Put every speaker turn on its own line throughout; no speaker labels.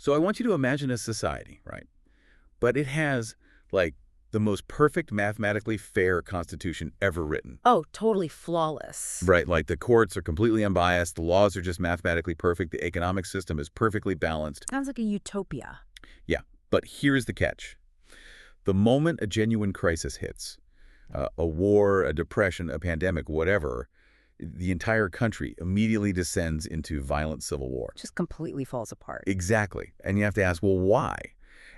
So I want you to imagine a society, right? But it has, like, the most perfect mathematically fair constitution ever written.
Oh, totally flawless.
Right, like the courts are completely unbiased, the laws are just mathematically perfect, the economic system is perfectly balanced.
Sounds like a utopia.
Yeah, but here's the catch. The moment a genuine crisis hits, a war, a depression, a pandemic, whatever, the entire country immediately descends into violent civil war.
Just completely falls apart.
Exactly. And you have to ask, well, why?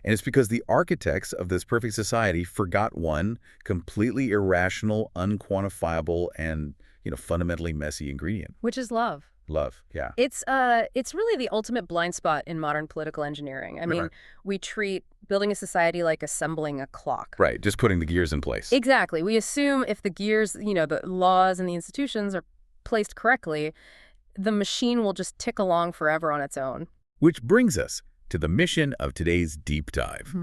And it's because the architects of this perfect society forgot one completely irrational, unquantifiable, and, fundamentally messy ingredient.
Which is love.
Love, yeah.
It's really the ultimate blind spot in modern political engineering. I mean, we treat building a society like assembling a clock.
Right, just putting the gears in place.
Exactly. We assume if the gears, the laws and the institutions are placed correctly, the machine will just tick along forever on its own.
Which brings us to the mission of today's deep dive.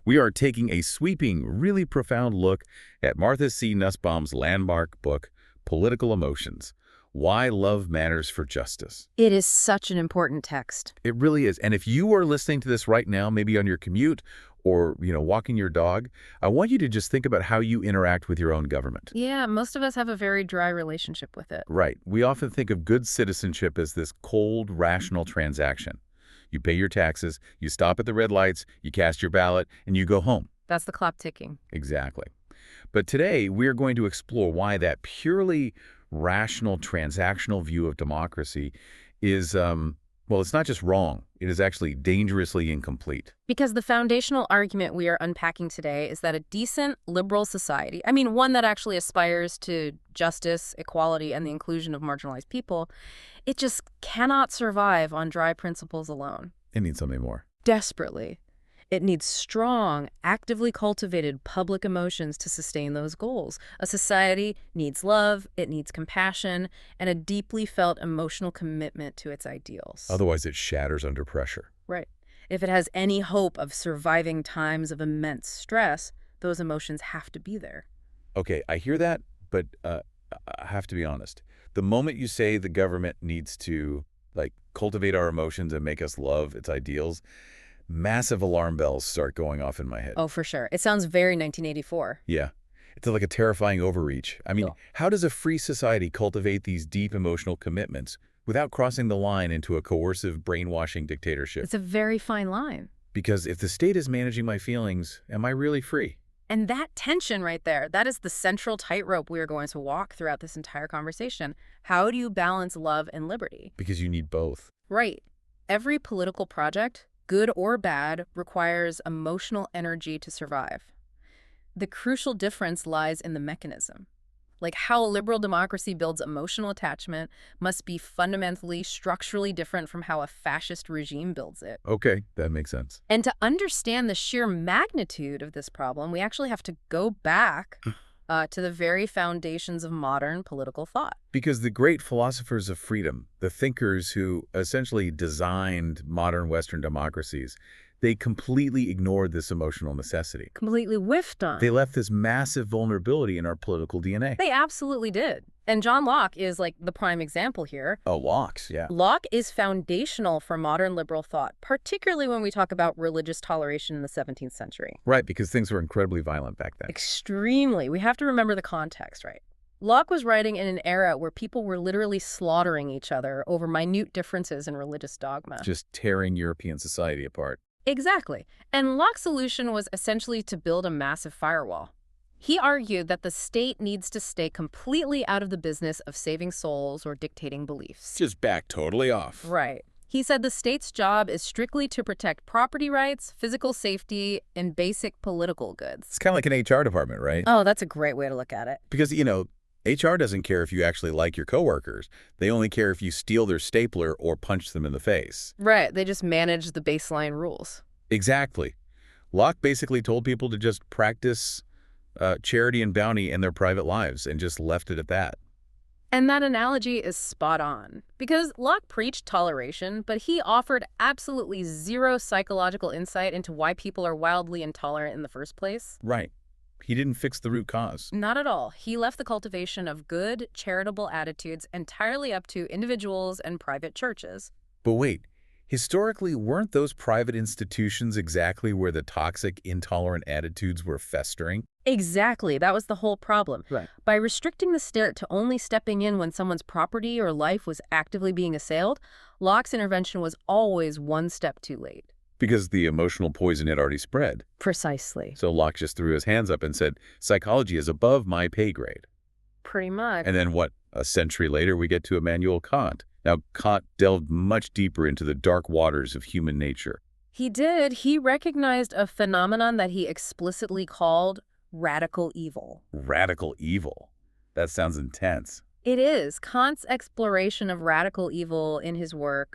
We are taking a sweeping, really profound look at Martha C. Nussbaum's landmark book, Political Emotions: Why Love Matters for Justice.
It is such an important text.
It really is. And if you are listening to this right now, maybe on your commute or, walking your dog, I want you to just think about how you interact with your own government.
Yeah, most of us have a very dry relationship with it.
Right. We often think of good citizenship as this cold, rational transaction. You pay your taxes, you stop at the red lights, you cast your ballot, and you go home.
That's the clock ticking.
Exactly. But today, we're going to explore why that purely rational, transactional view of democracy is, it's not just wrong. It is actually dangerously incomplete.
Because the foundational argument we are unpacking today is that a decent, liberal society, I mean, one that actually aspires to justice, equality, and the inclusion of marginalized people, it just cannot survive on dry principles alone.
It needs something more.
Desperately. It needs strong, actively cultivated public emotions to sustain those goals. A society needs love, it needs compassion, and a deeply felt emotional commitment to its ideals.
Otherwise, it shatters under pressure.
Right. If it has any hope of surviving times of immense stress, those emotions have to be there.
Okay, I hear that, but I have to be honest. The moment you say the government needs to, cultivate our emotions and make us love its ideals, massive alarm bells start going off in my head.
Oh, for sure. It sounds very 1984.
Yeah. It's like a terrifying overreach. I mean, How does a free society cultivate these deep emotional commitments without crossing the line into a coercive, brainwashing dictatorship?
It's a very fine line.
Because if the state is managing my feelings, am I really free?
And that tension right there, that is the central tightrope we are going to walk throughout this entire conversation. How do you balance love and liberty?
Because you need both.
Right. Every political project, good or bad, requires emotional energy to survive. The crucial difference lies in the mechanism. Like how a liberal democracy builds emotional attachment must be fundamentally, structurally different from how a fascist regime builds it.
Okay, that makes sense.
And to understand the sheer magnitude of this problem, we actually have to go back to the very foundations of modern political thought.
Because the great philosophers of freedom, the thinkers who essentially designed modern Western democracies, they completely ignored this emotional necessity.
Completely whiffed on.
They left this massive vulnerability in our political DNA.
They absolutely did. And John Locke is the prime example here.
Oh, Locke's, yeah.
Locke is foundational for modern liberal thought, particularly when we talk about religious toleration in the 17th century.
Right, because things were incredibly violent back then.
Extremely. We have to remember the context, right? Locke was writing in an era where people were literally slaughtering each other over minute differences in religious dogma.
Just tearing European society apart.
Exactly. And Locke's solution was essentially to build a massive firewall. He argued that the state needs to stay completely out of the business of saving souls or dictating beliefs.
Just back totally off.
Right. He said the state's job is strictly to protect property rights, physical safety, and basic political goods.
It's kind of like an HR department, right?
Oh, that's a great way to look at it.
Because, HR doesn't care if you actually like your coworkers. They only care if you steal their stapler or punch them in the face.
Right. They just manage the baseline rules.
Exactly. Locke basically told people to just practice charity and bounty in their private lives and just left it at that.
And that analogy is spot on. Because Locke preached toleration, but he offered absolutely zero psychological insight into why people are wildly intolerant in the first place.
Right. He didn't fix the root cause.
Not at all. He left the cultivation of good, charitable attitudes entirely up to individuals and private churches.
But wait, Historically, weren't those private institutions exactly where the toxic, intolerant attitudes were festering?
Exactly. That was the whole problem.
Right.
By restricting the state to only stepping in when someone's property or life was actively being assailed, Locke's intervention was always one step too late.
Because the emotional poison had already spread.
Precisely.
So Locke just threw his hands up and said, psychology is above my pay grade.
Pretty much.
And then what, a century later we get to Immanuel Kant. Now, Kant delved much deeper into the dark waters of human nature.
He did. He recognized a phenomenon that he explicitly called radical evil.
Radical evil. That sounds intense.
It is. Kant's exploration of radical evil in his work,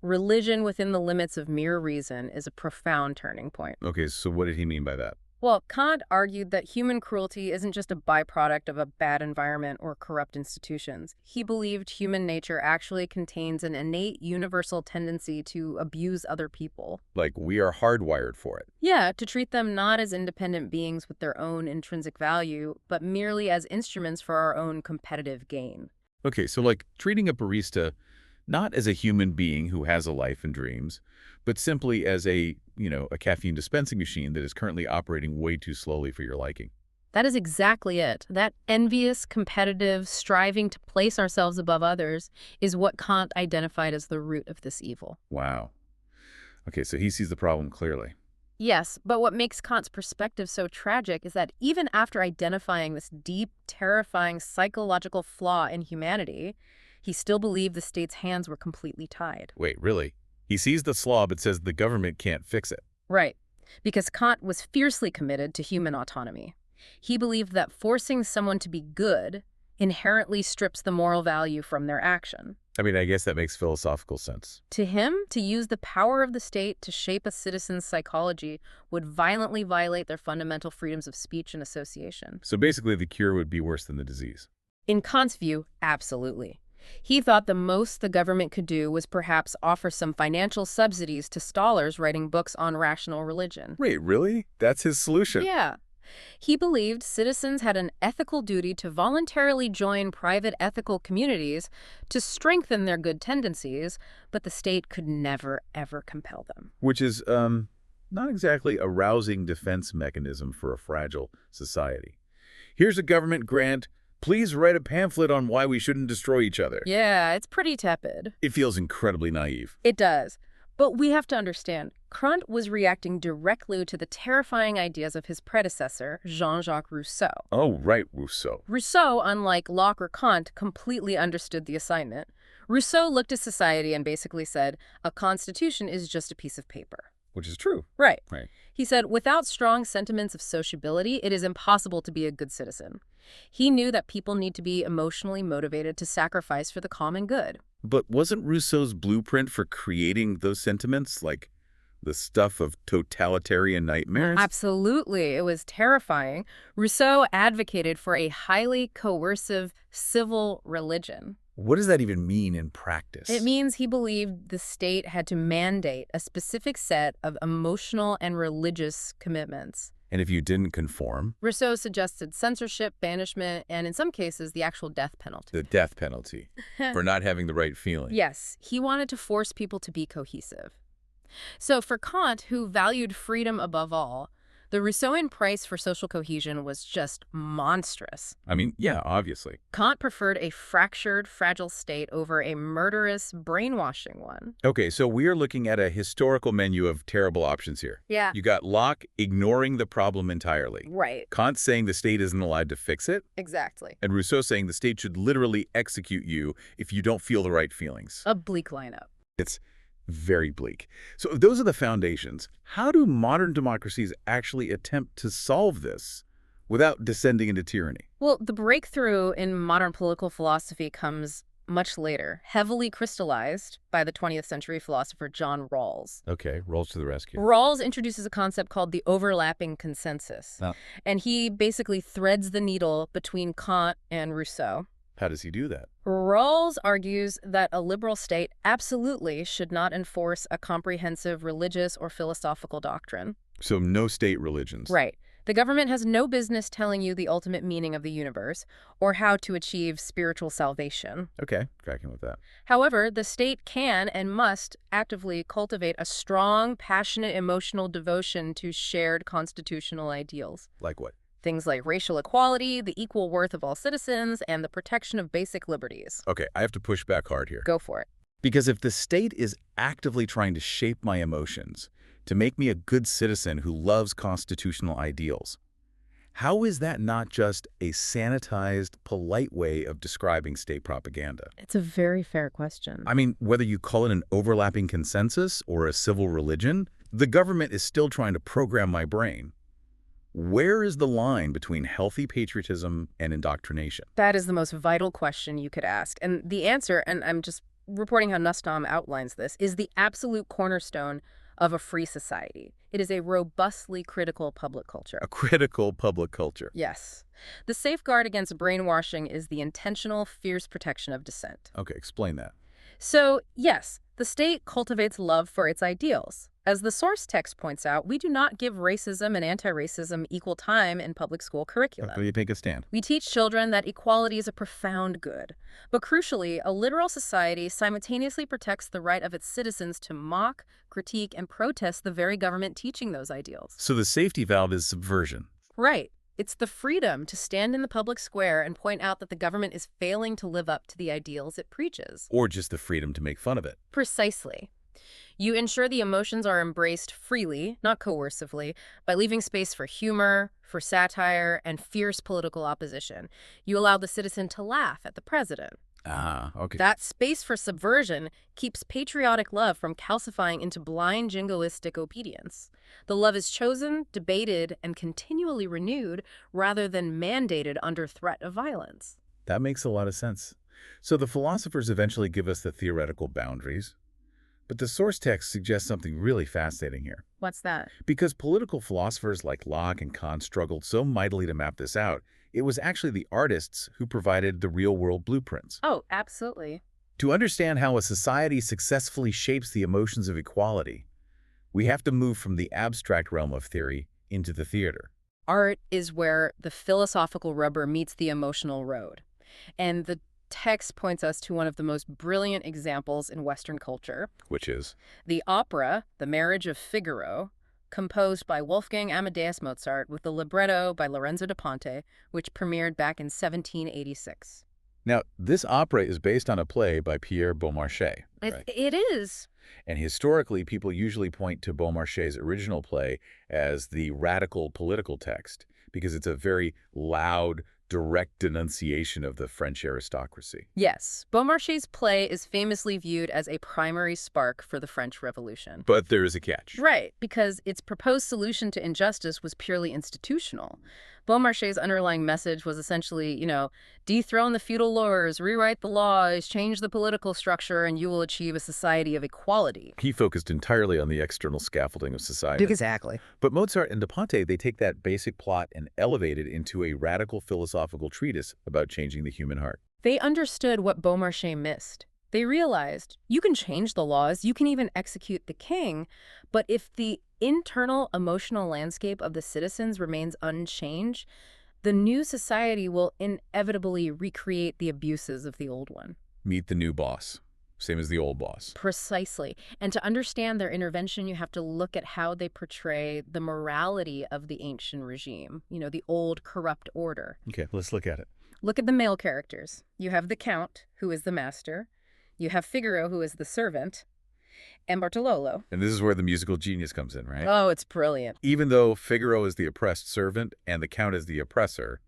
Religion Within the Limits of Mere Reason, is a profound turning point.
Okay, so what did he mean by that?
Well, Kant argued that human cruelty isn't just a byproduct of a bad environment or corrupt institutions. He believed human nature actually contains an innate universal tendency to abuse other people.
Like we are hardwired for it.
Yeah, to treat them not as independent beings with their own intrinsic value, but merely as instruments for our own competitive gain.
Okay, so like treating a barista not as a human being who has a life and dreams, but simply as a caffeine dispensing machine that is currently operating way too slowly for your liking.
That is exactly it. That envious, competitive, striving to place ourselves above others is what Kant identified as the root of this evil.
Wow. Okay, so he sees the problem clearly.
Yes, but what makes Kant's perspective so tragic is that even after identifying this deep, terrifying psychological flaw in humanity, he still believed the state's hands were completely tied.
Wait, really? He sees the flaw but says the government can't fix it.
Right, because Kant was fiercely committed to human autonomy. He believed that forcing someone to be good inherently strips the moral value from their action.
I mean, I guess that makes philosophical sense.
To him, to use the power of the state to shape a citizen's psychology would violently violate their fundamental freedoms of speech and association.
So basically the cure would be worse than the disease.
In Kant's view, absolutely. He thought the most the government could do was perhaps offer some financial subsidies to scholars writing books on rational religion.
Wait, really? That's his solution?
Yeah. He believed citizens had an ethical duty to voluntarily join private ethical communities to strengthen their good tendencies, but the state could never, ever compel them.
Which is not exactly a rousing defense mechanism for a fragile society. Here's a government grant. Please write a pamphlet on why we shouldn't destroy each other.
Yeah, it's pretty tepid.
It feels incredibly naive.
It does. But we have to understand, Kant was reacting directly to the terrifying ideas of his predecessor, Jean-Jacques Rousseau.
Oh, right, Rousseau.
Rousseau, unlike Locke or Kant, completely understood the assignment. Rousseau looked at society and basically said, a constitution is just a piece of paper.
Which is true.
Right.
Right.
He said, without strong sentiments of sociability, it is impossible to be a good citizen. He knew that people need to be emotionally motivated to sacrifice for the common good.
But wasn't Rousseau's blueprint for creating those sentiments like the stuff of totalitarian nightmares?
Absolutely. It was terrifying. Rousseau advocated for a highly coercive civil religion.
What does that even mean in practice?
It means he believed the state had to mandate a specific set of emotional and religious commitments.
And if you didn't conform?
Rousseau suggested censorship, banishment, and in some cases, the actual death penalty.
The death penalty for not having the right feeling.
Yes, he wanted to force people to be cohesive. So for Kant, who valued freedom above all, the Rousseauian price for social cohesion was just monstrous.
I mean, yeah, obviously.
Kant preferred a fractured, fragile state over a murderous, brainwashing one.
Okay, so we are looking at a historical menu of terrible options here.
Yeah.
You got Locke ignoring the problem entirely.
Right.
Kant saying the state isn't allowed to fix it.
Exactly.
And Rousseau saying the state should literally execute you if you don't feel the right feelings.
A bleak lineup.
It's very bleak. So if those are the foundations, how do modern democracies actually attempt to solve this without descending into tyranny?
Well, the breakthrough in modern political philosophy comes much later, heavily crystallized by the 20th century philosopher John Rawls.
Okay, Rawls to the rescue.
Rawls introduces a concept called the overlapping consensus.
Oh.
And he basically threads the needle between Kant and Rousseau.
How does he do that?
Rawls argues that a liberal state absolutely should not enforce a comprehensive religious or philosophical doctrine.
So no state religions.
Right. The government has no business telling you the ultimate meaning of the universe or how to achieve spiritual salvation.
Okay, cracking with that.
However, the state can and must actively cultivate a strong, passionate, emotional devotion to shared constitutional ideals.
Like what?
Things like racial equality, the equal worth of all citizens, and the protection of basic liberties.
Okay, I have to push back hard here.
Go for it.
Because if the state is actively trying to shape my emotions, to make me a good citizen who loves constitutional ideals, how is that not just a sanitized, polite way of describing state propaganda?
It's a very fair question.
I mean, whether you call it an overlapping consensus or a civil religion, the government is still trying to program my brain. Where is the line between healthy patriotism and indoctrination?
That is the most vital question you could ask. And the answer, and I'm just reporting how Nussbaum outlines this, is the absolute cornerstone of a free society. It is a robustly critical public culture.
A critical public culture.
Yes. The safeguard against brainwashing is the intentional, fierce protection of dissent.
Okay, explain that.
So, yes, the state cultivates love for its ideals. As the source text points out, we do not give racism and anti-racism equal time in public school curricula.
You take a stand.
We teach children that equality is a profound good. But crucially, a literal society simultaneously protects the right of its citizens to mock, critique, and protest the very government teaching those ideals.
So the safety valve is subversion.
Right. It's the freedom to stand in the public square and point out that the government is failing to live up to the ideals it preaches.
Or just the freedom to make fun of it.
Precisely. You ensure the emotions are embraced freely, not coercively, by leaving space for humor, for satire, and fierce political opposition. You allow the citizen to laugh at the president.
Ah, okay.
That space for subversion keeps patriotic love from calcifying into blind jingoistic obedience. The love is chosen, debated, and continually renewed rather than mandated under threat of violence.
That makes a lot of sense. So the philosophers eventually give us the theoretical boundaries. But the source text suggests something really fascinating here.
What's that?
Because political philosophers like Locke and Kant struggled so mightily to map this out, it was actually the artists who provided the real-world blueprints.
Oh, absolutely.
To understand how a society successfully shapes the emotions of equality, we have to move from the abstract realm of theory into the theater.
Art is where the philosophical rubber meets the emotional road. And the text points us to one of the most brilliant examples in Western culture.
Which is?
The opera, The Marriage of Figaro, composed by Wolfgang Amadeus Mozart with the libretto by Lorenzo da Ponte, which premiered back in 1786.
Now, this opera is based on a play by Pierre Beaumarchais. Right?
It is.
And historically, people usually point to Beaumarchais' original play as the radical political text because it's a very loud, direct denunciation of the French aristocracy.
Yes, Beaumarchais' play is famously viewed as a primary spark for the French Revolution.
But there is a catch.
Right, because its proposed solution to injustice was purely institutional. Beaumarchais' underlying message was essentially, dethrone the feudal lords, rewrite the laws, change the political structure, and you will achieve a society of equality.
He focused entirely on the external scaffolding of society.
Exactly.
But Mozart and da Ponte, they take that basic plot and elevate it into a radical philosophical treatise about changing the human heart.
They understood what Beaumarchais missed. They realized you can change the laws, you can even execute the king, but if the internal emotional landscape of the citizens remains unchanged, the new society will inevitably recreate the abuses of the old one.
Meet the new boss, same as the old boss.
Precisely. And to understand their intervention, you have to look at how they portray the morality of the ancient regime, the old corrupt order.
Okay, let's look at it.
Look at the male characters. You have the Count, who is the master. You have Figaro, who is the servant, and Bartololo.
And this is where the musical genius comes in, right?
Oh, it's brilliant.
Even though Figaro is the oppressed servant and the Count is the oppressor,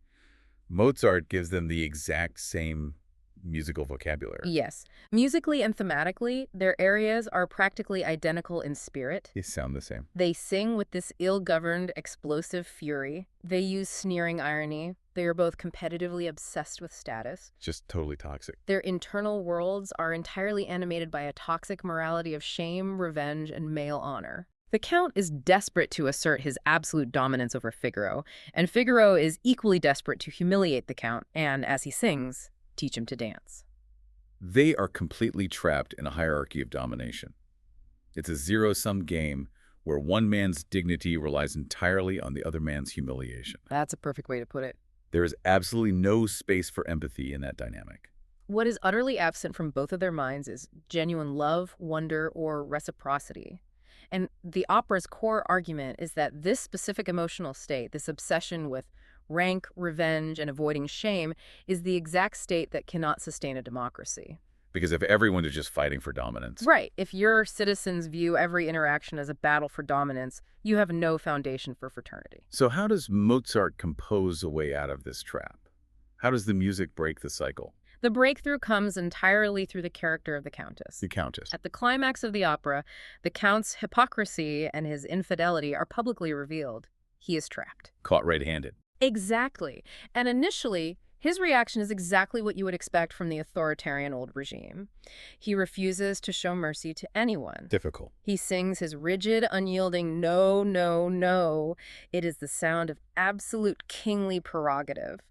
Mozart gives them the exact same musical vocabulary.
Yes. Musically and thematically, their areas are practically identical in spirit.
They sound the same.
They sing with this ill-governed, explosive fury. They use sneering irony. They are both competitively obsessed with status.
Just totally toxic.
Their internal worlds are entirely animated by a toxic morality of shame, revenge, and male honor. The Count is desperate to assert his absolute dominance over Figaro, and Figaro is equally desperate to humiliate the Count and, as he sings, teach him to dance.
They are completely trapped in a hierarchy of domination. It's a zero-sum game where one man's dignity relies entirely on the other man's humiliation.
That's a perfect way to put it.
There is absolutely no space for empathy in that dynamic.
What is utterly absent from both of their minds is genuine love, wonder, or reciprocity. And the opera's core argument is that this specific emotional state, this obsession with rank, revenge, and avoiding shame, is the exact state that cannot sustain a democracy.
Because if everyone is just fighting for dominance.
Right. If your citizens view every interaction as a battle for dominance, you have no foundation for fraternity.
So how does Mozart compose a way out of this trap? How does the music break the cycle?
The breakthrough comes entirely through the character of the Countess.
The Countess.
At the climax of the opera, the Count's hypocrisy and his infidelity are publicly revealed. He is trapped.
Caught red-handed.
Exactly. And initially, his reaction is exactly what you would expect from the authoritarian old regime. He refuses to show mercy to anyone.
Difficult.
He sings his rigid, unyielding no, no, no. It is the sound of absolute kingly prerogative.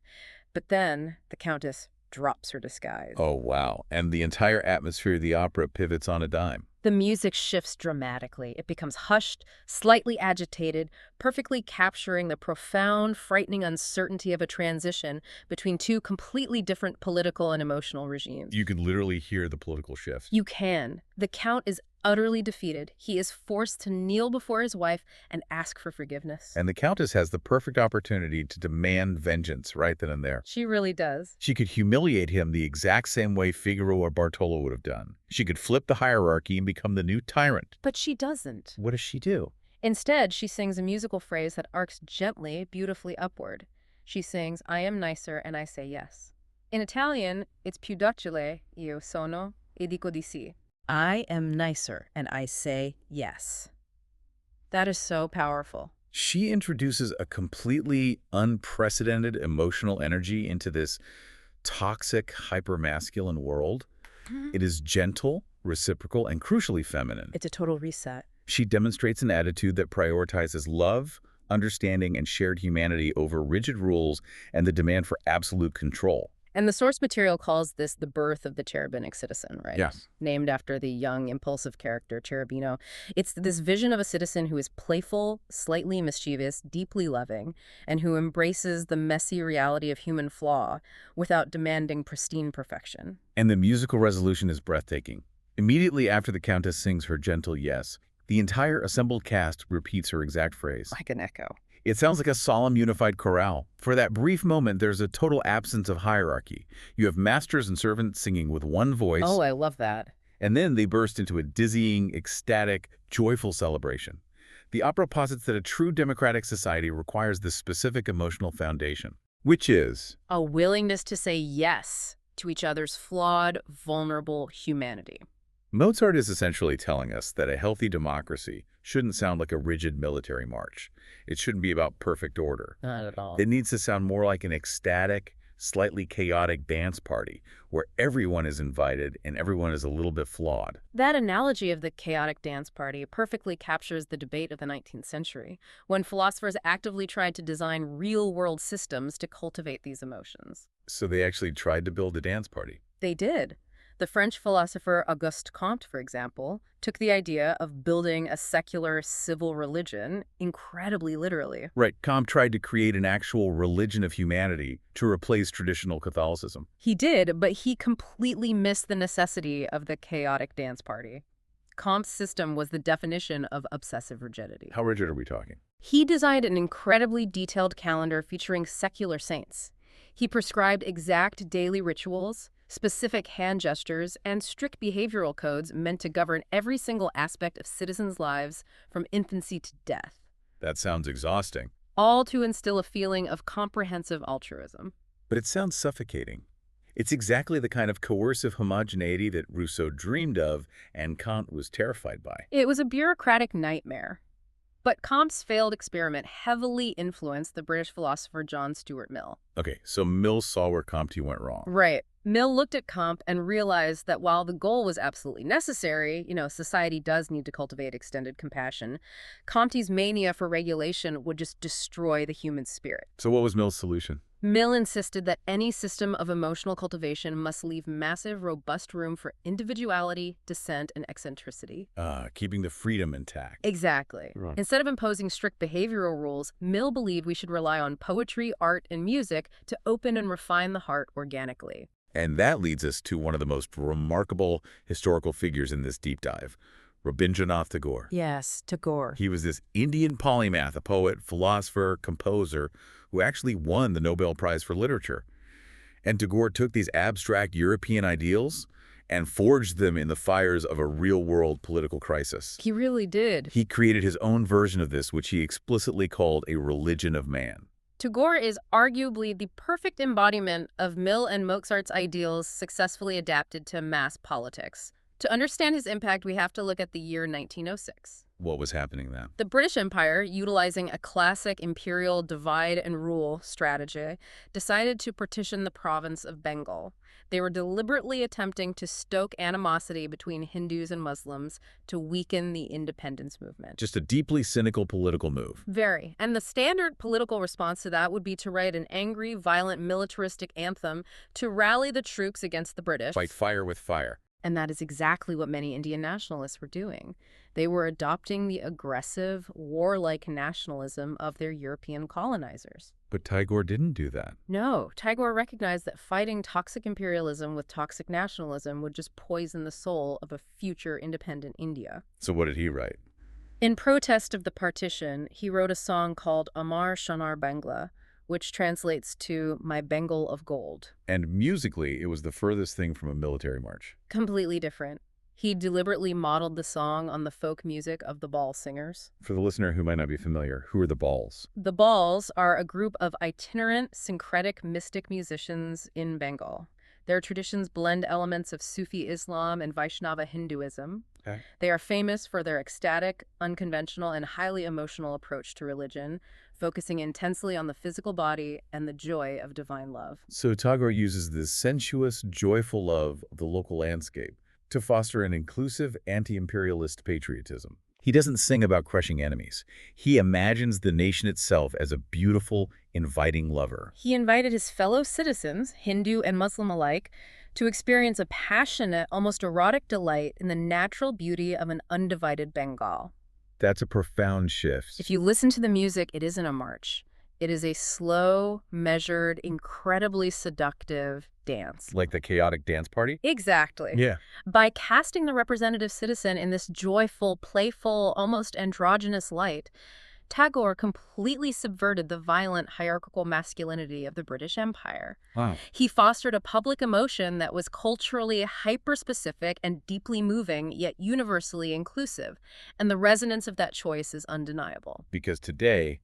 But then the Countess drops her disguise.
Oh, wow. And the entire atmosphere of the opera pivots on a dime.
The music shifts dramatically. It becomes hushed, slightly agitated, perfectly capturing the profound, frightening uncertainty of a transition between two completely different political and emotional regimes.
You can literally hear the political shift.
You can. The Count is utterly defeated. He is forced to kneel before his wife and ask for forgiveness.
And the Countess has the perfect opportunity to demand vengeance right then and there.
She really does.
She could humiliate him the exact same way Figaro or Bartolo would have done. She could flip the hierarchy and become the new tyrant.
But she doesn't.
What does she do?
Instead, she sings a musical phrase that arcs gently, beautifully upward. She sings, "I am nicer and I say yes." In Italian, it's più docile, io sono, e dico di sì. I am nicer and I say yes. That is so powerful.
She introduces a completely unprecedented emotional energy into this toxic, hypermasculine world. It is gentle, reciprocal, and crucially feminine.
It's a total reset.
She demonstrates an attitude that prioritizes love, understanding, and shared humanity over rigid rules and the demand for absolute control.
And the source material calls this the birth of the cherubic citizen, right?
Yes.
Named after the young, impulsive character, Cherubino. It's this vision of a citizen who is playful, slightly mischievous, deeply loving, and who embraces the messy reality of human flaw without demanding pristine perfection.
And the musical resolution is breathtaking. Immediately after the Countess sings her gentle yes, the entire assembled cast repeats her exact phrase.
Like an echo.
It sounds like a solemn, unified chorale. For that brief moment, there's a total absence of hierarchy. You have masters and servants singing with one voice.
Oh, I love that.
And then they burst into a dizzying, ecstatic, joyful celebration. The opera posits that a true democratic society requires this specific emotional foundation, which is
A willingness to say yes to each other's flawed, vulnerable humanity.
Mozart is essentially telling us that a healthy democracy shouldn't sound like a rigid military march. It shouldn't be about perfect order.
Not at all.
It needs to sound more like an ecstatic, slightly chaotic dance party where everyone is invited and everyone is a little bit flawed.
That analogy of the chaotic dance party perfectly captures the debate of the 19th century, when philosophers actively tried to design real-world systems to cultivate these emotions.
So they actually tried to build a dance party.
They did. The French philosopher Auguste Comte, for example, took the idea of building a secular civil religion incredibly literally.
Right, Comte tried to create an actual religion of humanity to replace traditional Catholicism.
He did, but he completely missed the necessity of the chaotic dance party. Comte's system was the definition of obsessive rigidity.
How rigid are we talking?
He designed an incredibly detailed calendar featuring secular saints. He prescribed exact daily rituals, specific hand gestures, and strict behavioral codes meant to govern every single aspect of citizens' lives from infancy to death.
That sounds exhausting.
All to instill a feeling of comprehensive altruism.
But it sounds suffocating. It's exactly the kind of coercive homogeneity that Rousseau dreamed of and Kant was terrified by.
It was a bureaucratic nightmare. But Comte's failed experiment heavily influenced the British philosopher John Stuart Mill.
Okay, so Mill saw where Comte went wrong.
Right. Mill looked at Comte and realized that while the goal was absolutely necessary, society does need to cultivate extended compassion, Comte's mania for regulation would just destroy the human spirit.
So what was Mill's solution?
Mill insisted that any system of emotional cultivation must leave massive, robust room for individuality, dissent, and eccentricity.
Keeping the freedom intact.
Exactly.
Right.
Instead of imposing strict behavioral rules, Mill believed we should rely on poetry, art, and music to open and refine the heart organically.
And that leads us to one of the most remarkable historical figures in this deep dive, Rabindranath Tagore.
Yes, Tagore.
He was this Indian polymath, a poet, philosopher, composer, who actually won the Nobel Prize for Literature. And Tagore took these abstract European ideals and forged them in the fires of a real-world political crisis.
He really did.
He created his own version of this, which he explicitly called a religion of man.
Tagore is arguably the perfect embodiment of Mill and Mozart's ideals successfully adapted to mass politics. To understand his impact, we have to look at the year 1906.
What was happening then?
The British Empire, utilizing a classic imperial divide-and-rule strategy, decided to partition the province of Bengal. They were deliberately attempting to stoke animosity between Hindus and Muslims to weaken the independence movement.
Just a deeply cynical political move.
Very. And the standard political response to that would be to write an angry, violent, militaristic anthem to rally the troops against the British.
Fight fire with fire.
And that is exactly what many Indian nationalists were doing. They were adopting the aggressive, warlike nationalism of their European colonizers.
But Tagore didn't do that.
No, Tagore recognized that fighting toxic imperialism with toxic nationalism would just poison the soul of a future independent India.
So what did he write?
In protest of the partition, he wrote a song called Amar Sonar Bangla, which translates to My Bengal of Gold.
And musically, it was the furthest thing from a military march.
Completely different. He deliberately modeled the song on the folk music of the Baul singers.
For the listener who might not be familiar, who are the Bauls?
The Bauls are a group of itinerant, syncretic, mystic musicians in Bengal. Their traditions blend elements of Sufi Islam and Vaishnava Hinduism.
Okay.
They are famous for their ecstatic, unconventional, and highly emotional approach to religion, focusing intensely on the physical body and the joy of divine love.
So Tagore uses this sensuous, joyful love of the local landscape to foster an inclusive, anti-imperialist patriotism. He doesn't sing about crushing enemies. He imagines the nation itself as a beautiful, inviting lover.
He invited his fellow citizens, Hindu and Muslim alike, to experience a passionate, almost erotic delight in the natural beauty of an undivided Bengal.
That's a profound shift.
If you listen to the music, it isn't a march. It is a slow, measured, incredibly seductive dance.
Like the chaotic dance party?
Exactly.
Yeah.
By casting the representative citizen in this joyful, playful, almost androgynous light, Tagore completely subverted the violent hierarchical masculinity of the British Empire.
Wow.
He fostered a public emotion that was culturally hyper-specific and deeply moving, yet universally inclusive. And the resonance of that choice is undeniable.
Because today,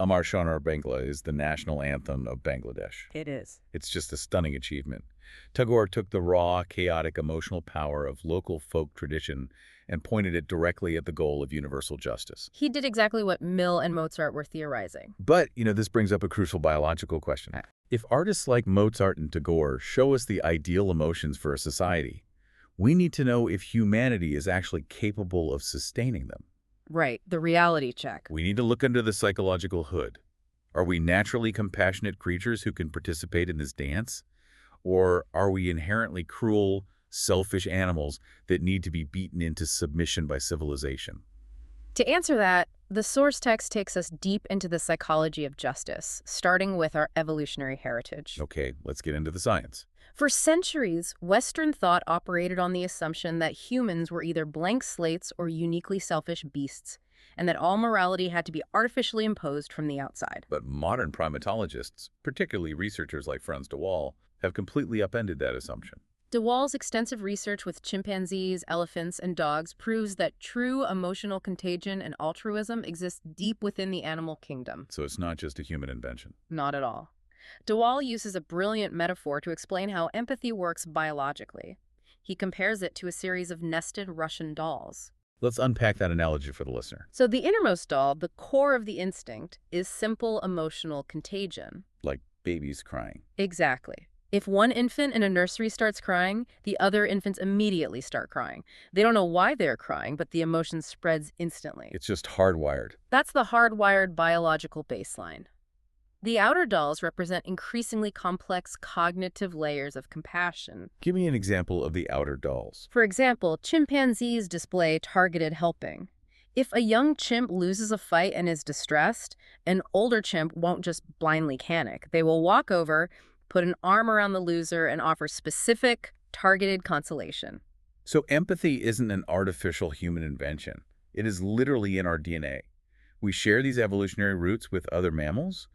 Amar Sonar Bangla is the national anthem of Bangladesh.
It is.
It's just a stunning achievement. Tagore took the raw, chaotic, emotional power of local folk tradition and pointed it directly at the goal of universal justice.
He did exactly what Mill and Mozart were theorizing.
But, this brings up a crucial biological question. If artists like Mozart and Tagore show us the ideal emotions for a society, we need to know if humanity is actually capable of sustaining them.
Right, the reality check.
We need to look under the psychological hood. Are we naturally compassionate creatures who can participate in this dance? Or are we inherently cruel, selfish animals that need to be beaten into submission by civilization?
To answer that, the source text takes us deep into the psychology of justice, starting with our evolutionary heritage.
Okay, let's get into the science.
For centuries, Western thought operated on the assumption that humans were either blank slates or uniquely selfish beasts, and that all morality had to be artificially imposed from the outside.
But modern primatologists, particularly researchers like Frans de Waal, have completely upended that assumption.
De Waal's extensive research with chimpanzees, elephants, and dogs proves that true emotional contagion and altruism exists deep within the animal kingdom.
So it's not just a human invention.
Not at all. De Waal uses a brilliant metaphor to explain how empathy works biologically. He compares it to a series of nested Russian dolls.
Let's unpack that analogy for the listener.
So the innermost doll, the core of the instinct, is simple emotional contagion.
Like babies crying.
Exactly. If one infant in a nursery starts crying, the other infants immediately start crying. They don't know why they're crying, but the emotion spreads instantly.
It's just hardwired.
That's the hardwired biological baseline. The outer dolls represent increasingly complex cognitive layers of compassion.
Give me an example of the outer dolls.
For example, chimpanzees display targeted helping. If a young chimp loses a fight and is distressed, an older chimp won't just blindly panic. They will walk over, put an arm around the loser, and offer specific, targeted consolation.
So empathy isn't an artificial human invention. It is literally in our DNA. We share these evolutionary roots with other mammals.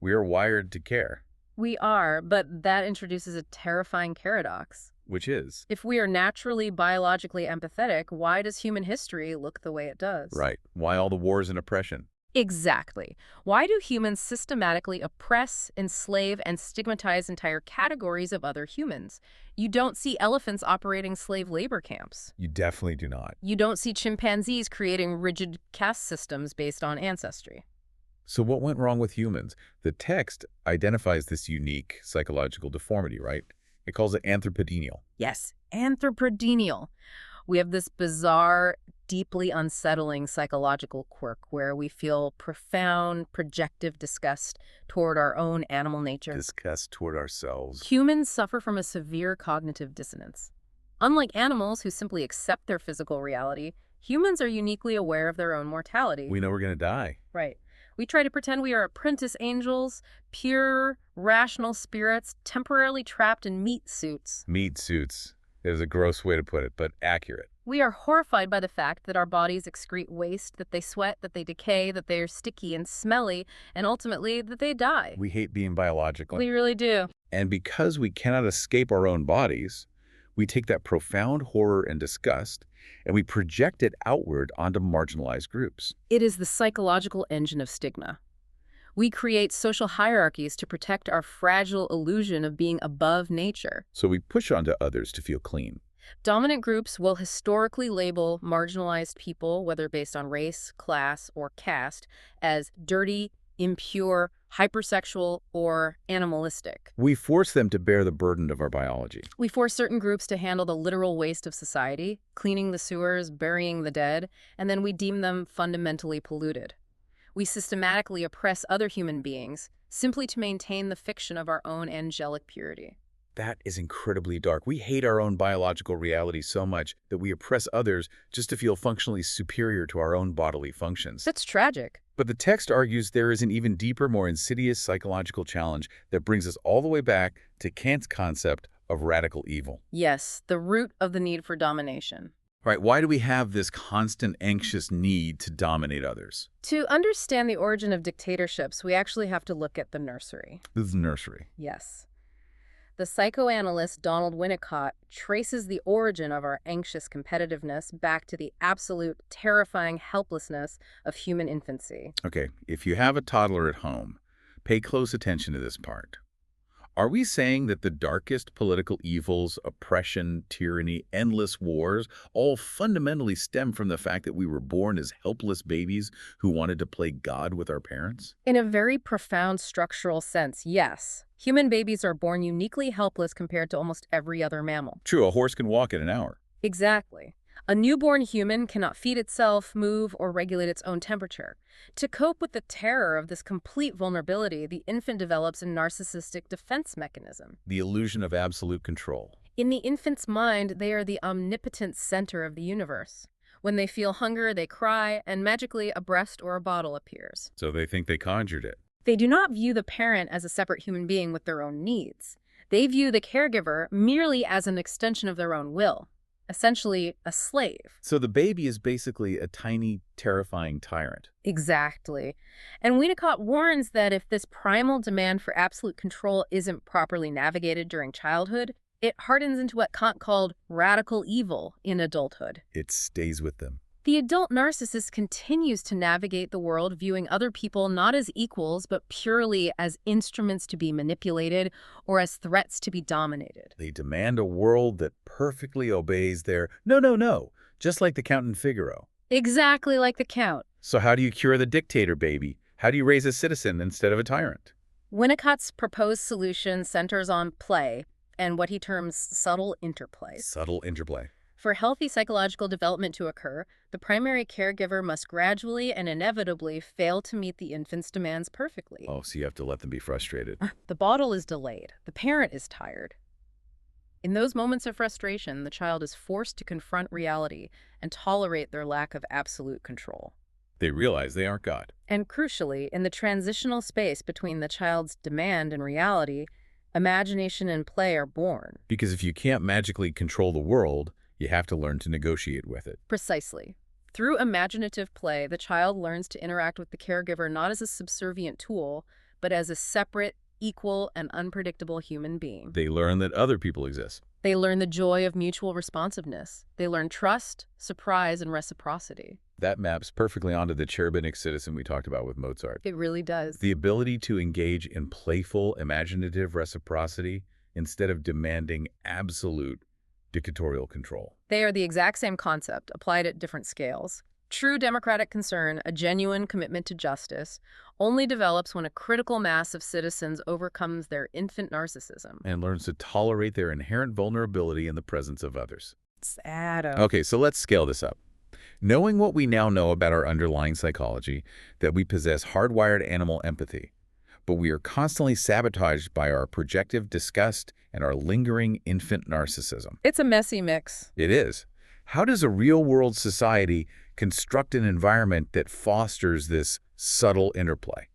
We are wired to care.
We are, but that introduces a terrifying paradox.
Which is?
If we are naturally biologically empathetic, why does human history look the way it does?
Right. Why all the wars and oppression?
Exactly. Why do humans systematically oppress, enslave, and stigmatize entire categories of other humans? You don't see elephants operating slave labor camps.
You definitely do not.
You don't see chimpanzees creating rigid caste systems based on ancestry.
So what went wrong with humans? The text identifies this unique psychological deformity, right? It calls it anthropodenial.
Yes, anthropodenial. We have this bizarre, deeply unsettling psychological quirk where we feel profound, projective disgust toward our own animal nature.
Disgust toward ourselves.
Humans suffer from a severe cognitive dissonance. Unlike animals who simply accept their physical reality, humans are uniquely aware of their own mortality.
We know we're going to die.
Right. We try to pretend we are apprentice angels, pure, rational spirits, temporarily trapped in meat suits.
Meat suits is a gross way to put it, but accurate.
We are horrified by the fact that our bodies excrete waste, that they sweat, that they decay, that they are sticky and smelly, and ultimately that they die.
We hate being biological.
We really do.
And because we cannot escape our own bodies, we take that profound horror and disgust and we project it outward onto marginalized groups.
It is the psychological engine of stigma. We create social hierarchies to protect our fragile illusion of being above nature.
So we push onto others to feel clean.
Dominant groups will historically label marginalized people, whether based on race, class, or caste, as dirty, impure, hypersexual, or animalistic.
We force them to bear the burden of our biology.
We force certain groups to handle the literal waste of society, cleaning the sewers, burying the dead, and then we deem them fundamentally polluted. We systematically oppress other human beings simply to maintain the fiction of our own angelic purity.
That is incredibly dark. We hate our own biological reality so much that we oppress others just to feel functionally superior to our own bodily functions.
That's tragic.
But the text argues there is an even deeper, more insidious psychological challenge that brings us all the way back to Kant's concept of radical evil.
Yes, the root of the need for domination.
Right, why do we have this constant anxious need to dominate others?
To understand the origin of dictatorships, we actually have to look at the nursery.
This is the nursery.
Yes. The psychoanalyst Donald Winnicott traces the origin of our anxious competitiveness back to the absolute terrifying helplessness of human infancy.
Okay, if you have a toddler at home, pay close attention to this part. Are we saying that the darkest political evils, oppression, tyranny, endless wars, all fundamentally stem from the fact that we were born as helpless babies who wanted to play God with our parents?
In a very profound structural sense, yes. Human babies are born uniquely helpless compared to almost every other mammal.
True, a horse can walk in an hour.
Exactly. A newborn human cannot feed itself, move, or regulate its own temperature. To cope with the terror of this complete vulnerability, the infant develops a narcissistic defense mechanism.
The illusion of absolute control.
In the infant's mind, they are the omnipotent center of the universe. When they feel hunger, they cry, and magically a breast or a bottle appears.
So they think they conjured it.
They do not view the parent as a separate human being with their own needs. They view the caregiver merely as an extension of their own will. Essentially, a slave.
So the baby is basically a tiny, terrifying tyrant.
Exactly. And Winnicott warns that if this primal demand for absolute control isn't properly navigated during childhood, it hardens into what Kant called radical evil in adulthood.
It stays with them.
The adult narcissist continues to navigate the world viewing other people not as equals, but purely as instruments to be manipulated or as threats to be dominated.
They demand a world that perfectly obeys their no, no, no, just like the Count in Figaro.
Exactly like the Count.
So how do you cure the dictator baby? How do you raise a citizen instead of a tyrant?
Winnicott's proposed solution centers on play and what he terms subtle interplay.
Subtle interplay.
For healthy psychological development to occur, the primary caregiver must gradually and inevitably fail to meet the infant's demands perfectly.
Oh, so you have to let them be frustrated.
The bottle is delayed. The parent is tired. In those moments of frustration, the child is forced to confront reality and tolerate their lack of absolute control.
They realize they aren't God.
And crucially, in the transitional space between the child's demand and reality, imagination and play are born.
Because if you can't magically control the world, you have to learn to negotiate with it.
Precisely. Through imaginative play, the child learns to interact with the caregiver not as a subservient tool, but as a separate, equal, and unpredictable human being.
They learn that other people exist.
They learn the joy of mutual responsiveness. They learn trust, surprise, and reciprocity.
That maps perfectly onto the cherubic citizen we talked about with Mozart.
It really does.
The ability to engage in playful, imaginative reciprocity instead of demanding absolute dictatorial control.
They are the exact same concept, applied at different scales. True democratic concern, a genuine commitment to justice, only develops when a critical mass of citizens overcomes their infant narcissism.
And learns to tolerate their inherent vulnerability in the presence of others.
Adam.
Okay, so let's scale this up. Knowing what we now know about our underlying psychology, that we possess hardwired animal empathy, but we are constantly sabotaged by our projective disgust and our lingering infant narcissism.
It's a messy mix.
It is. How does a real-world society construct an environment that fosters this subtle interplay?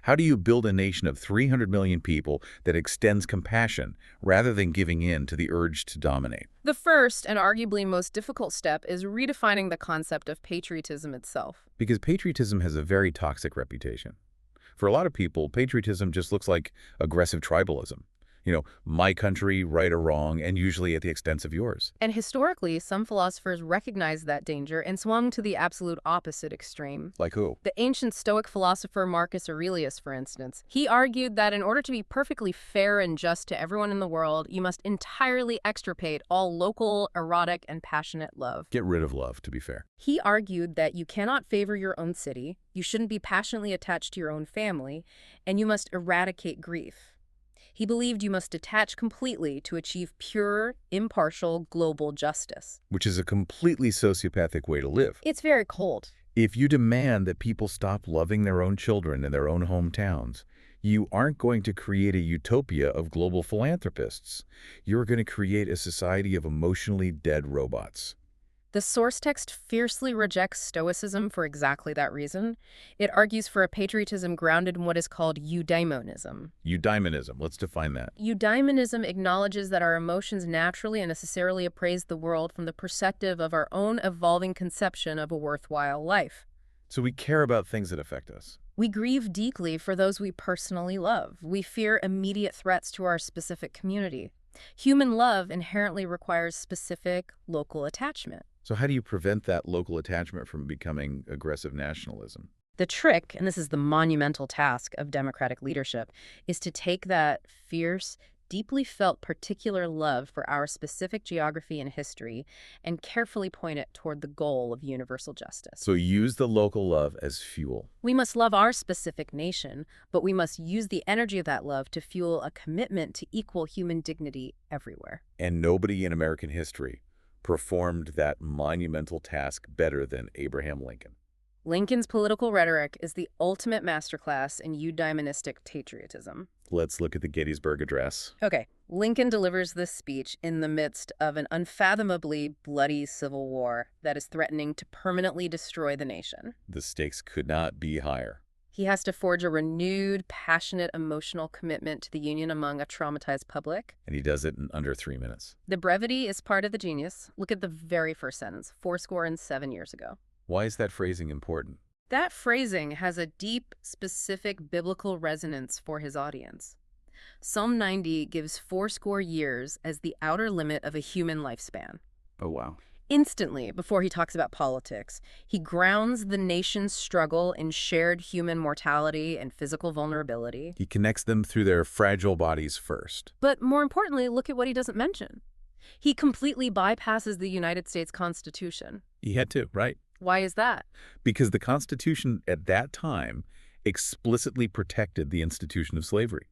How do you build a nation of 300 million people that extends compassion rather than giving in to the urge to dominate?
The first and arguably most difficult step is redefining the concept of patriotism itself.
Because patriotism has a very toxic reputation. For a lot of people, patriotism just looks like aggressive tribalism. You know, my country, right or wrong, and usually at the expense of yours.
And historically, some philosophers recognized that danger and swung to the absolute opposite extreme.
Like who?
The ancient Stoic philosopher Marcus Aurelius, for instance. He argued that in order to be perfectly fair and just to everyone in the world, you must entirely extirpate all local, erotic, and passionate love.
Get rid of love, to be fair.
He argued that you cannot favor your own city, you shouldn't be passionately attached to your own family, and you must eradicate grief. He believed you must detach completely to achieve pure, impartial, global justice.
Which is a completely sociopathic way to live.
It's very cold.
If you demand that people stop loving their own children in their own hometowns, you aren't going to create a utopia of global philanthropists. You're going to create a society of emotionally dead robots.
The source text fiercely rejects Stoicism for exactly that reason. It argues for a patriotism grounded in what is called eudaimonism.
Eudaimonism, let's define that.
Eudaimonism acknowledges that our emotions naturally and necessarily appraise the world from the perspective of our own evolving conception of a worthwhile life.
So we care about things that affect us.
We grieve deeply for those we personally love. We fear immediate threats to our specific community. Human love inherently requires specific local attachment.
So how do you prevent that local attachment from becoming aggressive nationalism?
The trick, and this is the monumental task of democratic leadership, is to take that fierce, deeply felt particular love for our specific geography and history and carefully point it toward the goal of universal justice.
So use the local love as fuel.
We must love our specific nation, but we must use the energy of that love to fuel a commitment to equal human dignity everywhere.
And nobody in American history performed that monumental task better than Abraham Lincoln.
Lincoln's political rhetoric is the ultimate masterclass in eudaimonistic patriotism.
Let's look at the Gettysburg Address.
Okay, Lincoln delivers this speech in the midst of an unfathomably bloody civil war that is threatening to permanently destroy the nation.
The stakes could not be higher.
He has to forge a renewed, passionate, emotional commitment to the Union among a traumatized public.
And he does it in under 3 minutes.
The brevity is part of the genius. Look at the very first sentence, 7 years ago.
Why is that phrasing important?
That phrasing has a deep, specific biblical resonance for his audience. Psalm 90 gives 80 years as the outer limit of a human lifespan.
Oh, wow.
Instantly, before he talks about politics, he grounds the nation's struggle in shared human mortality and physical vulnerability.
He connects them through their fragile bodies first.
But more importantly, look at what he doesn't mention. He completely bypasses the United States Constitution.
He had to, right?
Why is that?
Because the Constitution at that time explicitly protected the institution of slavery.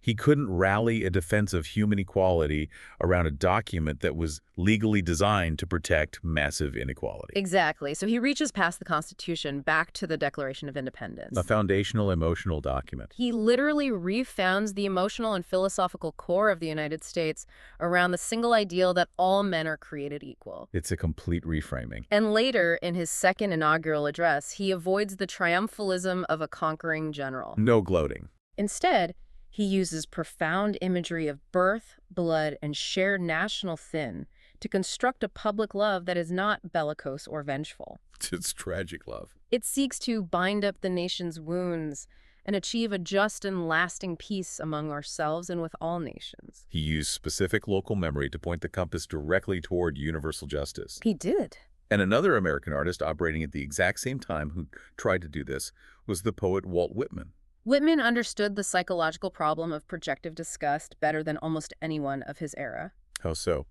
He couldn't rally a defense of human equality around a document that was legally designed to protect massive inequality.
Exactly. So he reaches past the Constitution back to the Declaration of Independence.
A foundational emotional document.
He literally refounds the emotional and philosophical core of the United States around the single ideal that all men are created equal.
It's a complete reframing.
And later, in his second inaugural address, he avoids the triumphalism of a conquering general.
No gloating.
Instead, he uses profound imagery of birth, blood, and shared national sin to construct a public love that is not bellicose or vengeful.
It's tragic love.
It seeks to bind up the nation's wounds and achieve a just and lasting peace among ourselves and with all nations.
He used specific local memory to point the compass directly toward universal justice.
He did.
And another American artist operating at the exact same time who tried to do this was the poet Walt Whitman.
Whitman understood the psychological problem of projective disgust better than almost anyone of his era.
How so?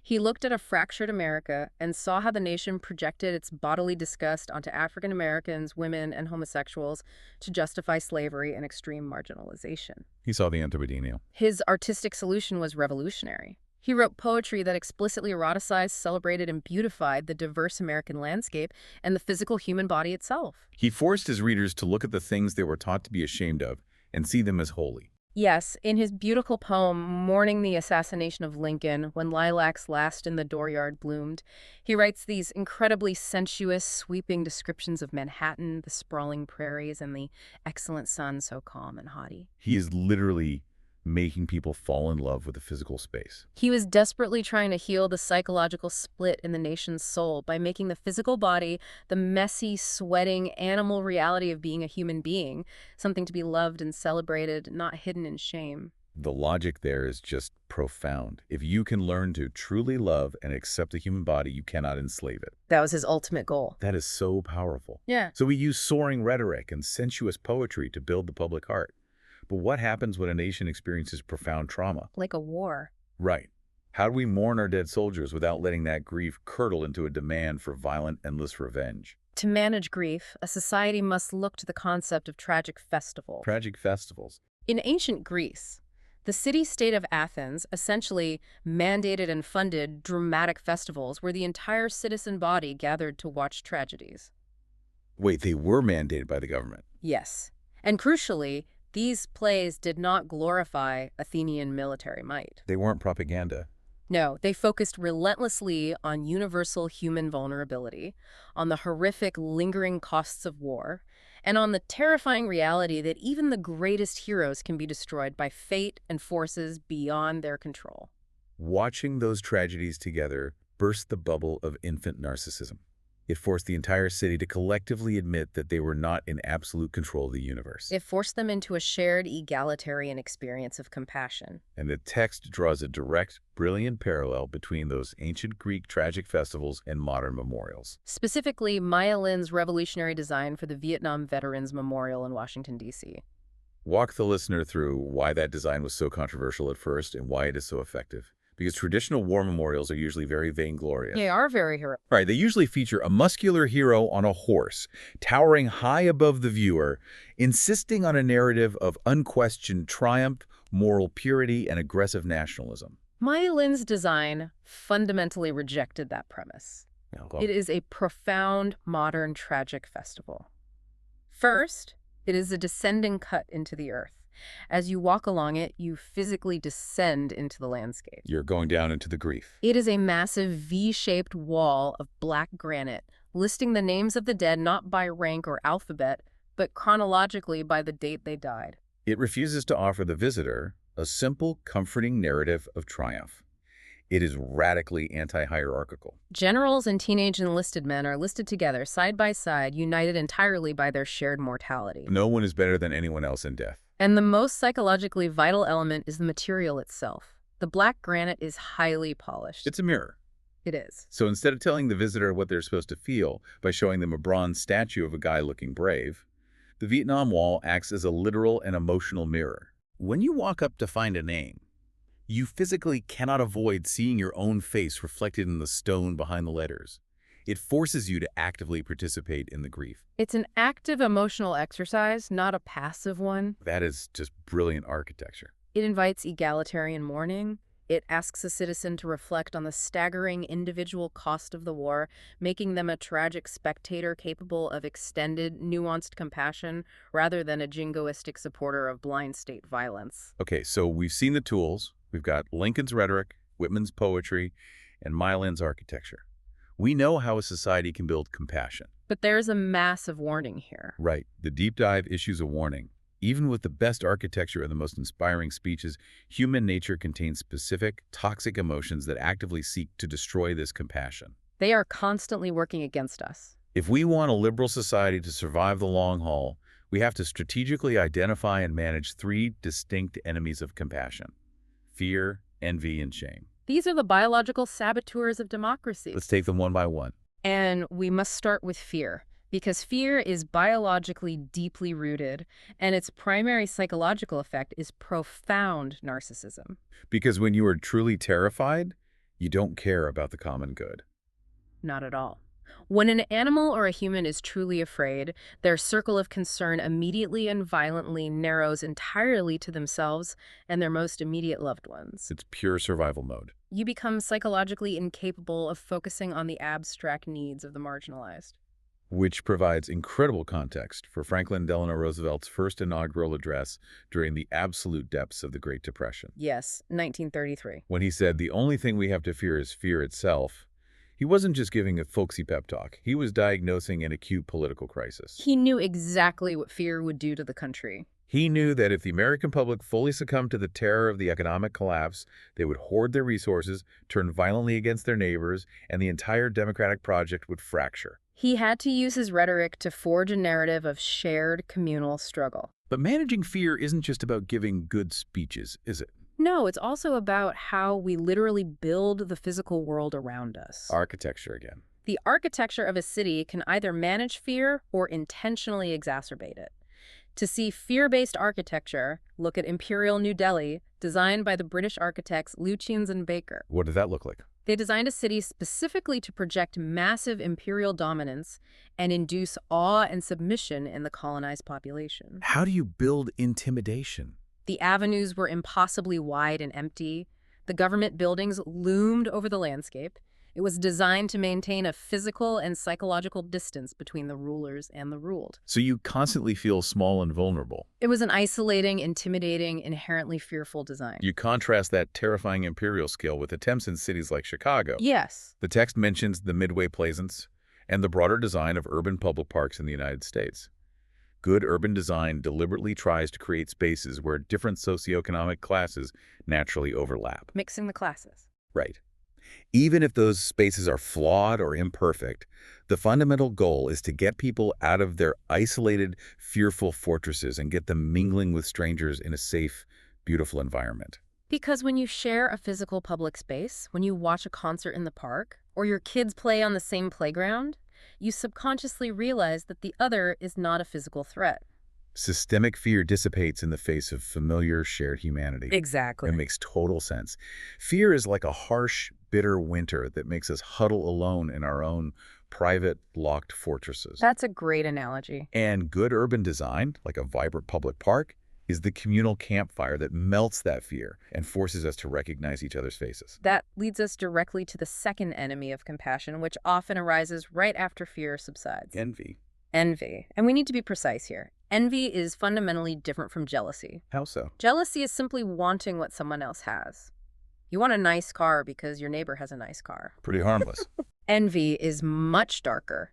He looked at a fractured America and saw how the nation projected its bodily disgust onto African Americans, women, and homosexuals to justify slavery and extreme marginalization.
He saw the antipodean.
His artistic solution was revolutionary. He wrote poetry that explicitly eroticized, celebrated, and beautified the diverse American landscape and the physical human body itself.
He forced his readers to look at the things they were taught to be ashamed of and see them as holy.
Yes, in his beautiful poem, Mourning the Assassination of Lincoln, When Lilacs Last in the Dooryard Bloomed, he writes these incredibly sensuous, sweeping descriptions of Manhattan, the sprawling prairies, and the excellent sun so calm and haughty.
He is literally making people fall in love with the physical space.
He was desperately trying to heal the psychological split in the nation's soul by making the physical body the messy, sweating, animal reality of being a human being, something to be loved and celebrated, not hidden in shame.
The logic there is just profound. If you can learn to truly love and accept the human body, you cannot enslave it.
That was his ultimate goal.
That is so powerful.
Yeah.
So we use soaring rhetoric and sensuous poetry to build the public heart. But what happens when a nation experiences profound trauma?
Like a war.
Right. How do we mourn our dead soldiers without letting that grief curdle into a demand for violent, endless revenge?
To manage grief, a society must look to the concept of tragic festivals.
Tragic festivals.
In ancient Greece, the city-state of Athens essentially mandated and funded dramatic festivals where the entire citizen body gathered to watch tragedies.
Wait, they were mandated by the government?
Yes. And crucially, these plays did not glorify Athenian military might.
They weren't propaganda.
No, they focused relentlessly on universal human vulnerability, on the horrific, lingering costs of war, and on the terrifying reality that even the greatest heroes can be destroyed by fate and forces beyond their control.
Watching those tragedies together burst the bubble of infant narcissism. It forced the entire city to collectively admit that they were not in absolute control of the universe.
It forced them into a shared egalitarian experience of compassion.
And the text draws a direct, brilliant parallel between those ancient Greek tragic festivals and modern memorials.
Specifically, Maya Lin's revolutionary design for the Vietnam Veterans Memorial in Washington, D.C.
Walk the listener through why that design was so controversial at first and why it is so effective. Because traditional war memorials are usually very vainglorious.
They are very heroic.
Right, they usually feature a muscular hero on a horse, towering high above the viewer, insisting on a narrative of unquestioned triumph, moral purity, and aggressive nationalism.
Maya Lin's design fundamentally rejected that premise. It is a profound, modern, tragic festival. First, it is a descending cut into the earth. As you walk along it, you physically descend into the landscape.
You're going down into the grief.
It is a massive V-shaped wall of black granite, listing the names of the dead not by rank or alphabet, but chronologically by the date they died.
It refuses to offer the visitor a simple, comforting narrative of triumph. It is radically anti-hierarchical.
Generals and teenage enlisted men are listed together, side by side, united entirely by their shared mortality.
No one is better than anyone else in death.
And the most psychologically vital element is the material itself. The black granite is highly polished.
It's a mirror.
It is.
So instead of telling the visitor what they're supposed to feel by showing them a bronze statue of a guy looking brave, the Vietnam Wall acts as a literal and emotional mirror. When you walk up to find a name, you physically cannot avoid seeing your own face reflected in the stone behind the letters. It forces you to actively participate in the grief.
It's an active emotional exercise, not a passive one.
That is just brilliant architecture.
It invites egalitarian mourning. It asks a citizen to reflect on the staggering individual cost of the war, making them a tragic spectator capable of extended, nuanced compassion rather than a jingoistic supporter of blind state violence.
Okay, so we've seen the tools. We've got Lincoln's rhetoric, Whitman's poetry, and Milan's architecture. We know how a society can build compassion.
But there's a massive warning here.
Right. The deep dive issues a warning. Even with the best architecture and the most inspiring speeches, human nature contains specific, toxic emotions that actively seek to destroy this compassion.
They are constantly working against us.
If we want a liberal society to survive the long haul, we have to strategically identify and manage three distinct enemies of compassion: fear, envy, and shame.
These are the biological saboteurs of democracy.
Let's take them one by one.
And we must start with fear, because fear is biologically deeply rooted, and its primary psychological effect is profound narcissism.
Because when you are truly terrified, you don't care about the common good.
Not at all. When an animal or a human is truly afraid, their circle of concern immediately and violently narrows entirely to themselves and their most immediate loved ones.
It's pure survival mode.
You become psychologically incapable of focusing on the abstract needs of the marginalized.
Which provides incredible context for Franklin Delano Roosevelt's first inaugural address during the absolute depths of the Great Depression.
Yes, 1933.
When he said, "The only thing we have to fear is fear itself," he wasn't just giving a folksy pep talk. He was diagnosing an acute political crisis.
He knew exactly what fear would do to the country.
He knew that if the American public fully succumbed to the terror of the economic collapse, they would hoard their resources, turn violently against their neighbors, and the entire democratic project would fracture.
He had to use his rhetoric to forge a narrative of shared communal struggle.
But managing fear isn't just about giving good speeches, is it?
No, it's also about how we literally build the physical world around us.
Architecture again.
The architecture of a city can either manage fear or intentionally exacerbate it. To see fear-based architecture, look at Imperial New Delhi, designed by the British architects Lutyens and Baker.
What did that look like?
They designed a city specifically to project massive imperial dominance and induce awe and submission in the colonized population.
How do you build intimidation?
The avenues were impossibly wide and empty. The government buildings loomed over the landscape. It was designed to maintain a physical and psychological distance between the rulers and the ruled.
So you constantly feel small and vulnerable.
It was an isolating, intimidating, inherently fearful design.
You contrast that terrifying imperial scale with attempts in cities like Chicago.
Yes.
The text mentions the Midway Plaisance and the broader design of urban public parks in the United States. Good urban design deliberately tries to create spaces where different socioeconomic classes naturally overlap.
Mixing the classes.
Right. Even if those spaces are flawed or imperfect, the fundamental goal is to get people out of their isolated, fearful fortresses and get them mingling with strangers in a safe, beautiful environment.
Because when you share a physical public space, when you watch a concert in the park, or your kids play on the same playground, you subconsciously realize that the other is not a physical threat.
Systemic fear dissipates in the face of familiar, shared humanity.
Exactly.
It makes total sense. Fear is like a harsh, bitter winter that makes us huddle alone in our own private, locked fortresses.
That's a great analogy.
And good urban design, like a vibrant public park, is the communal campfire that melts that fear and forces us to recognize each other's faces.
That leads us directly to the second enemy of compassion, which often arises right after fear subsides.
Envy.
Envy. And we need to be precise here. Envy is fundamentally different from jealousy.
How so?
Jealousy is simply wanting what someone else has. You want a nice car because your neighbor has a nice car.
Pretty harmless.
Envy is much darker.